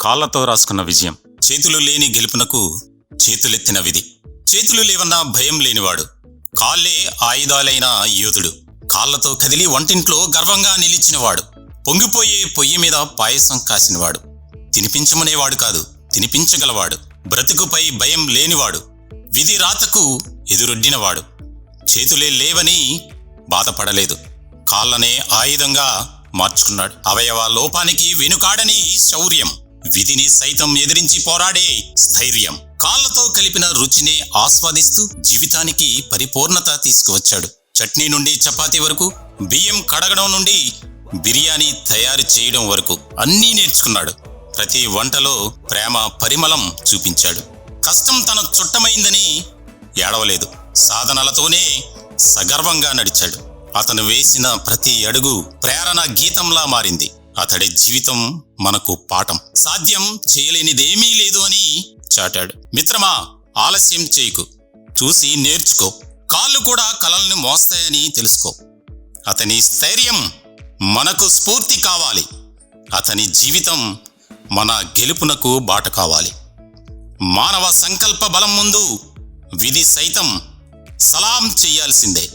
కాళ్లతో రాసుకున్న విజయం. చేతులు లేని గెలుపునకు చేతులెత్తిన విధి. చేతులు లేవన్నా భయం లేనివాడు, కాళ్లే ఆయుధాలైన యోధుడు. కాళ్లతో కదిలి వంటింట్లో గర్వంగా నిలిచినవాడు, పొంగిపోయే పొయ్యి మీద పాయసం కాసినవాడు. తినిపించమనేవాడు కాదు, తినిపించగలవాడు. బ్రతుకుపై భయం లేనివాడు, విధి రాతకు ఎదురొడ్డినవాడు. చేతులే లేవని బాధపడలేదు, కాళ్ళనే ఆయుధంగా మార్చుకున్నాడు. అవయవ లోపానికి వెనుకాడని శౌర్యం, విధిని సైతం ఎదిరించి పోరాడే స్థైర్యం. కాళ్లతో కలిపిన రుచిని ఆస్వాదిస్తూ జీవితానికి పరిపూర్ణత తీసుకువచ్చాడు. చట్నీ నుండి చపాతీ వరకు, బియ్యం కడగడం నుండి బిర్యానీ తయారు చేయడం వరకు అన్నీ నేర్చుకున్నాడు. ప్రతి వంటలో ప్రేమ పరిమళం చూపించాడు. కష్టం తన చుట్టమైందని ఏడవలేదు, సాధనలతోనే సగర్వంగా నడిచాడు. అతను వేసిన ప్రతి అడుగు ప్రేరణ గీతంలా మారింది. అతడి జీవితం మనకు పాఠం. సాధ్యం చేయలేనిదేమీ లేదు అని చాటాడు. మిత్రమా, ఆలస్యం చేయకు, చూసి నేర్చుకో. కాళ్ళు కూడా కలల్ని మోస్తాయని తెలుసుకో. అతని స్థైర్యం మనకు స్ఫూర్తి కావాలి. అతని జీవితం మన గెలుపునకు బాట కావాలి. మానవ సంకల్ప బలం ముందు విధి సైతం సలాం చెయ్యాల్సిందే.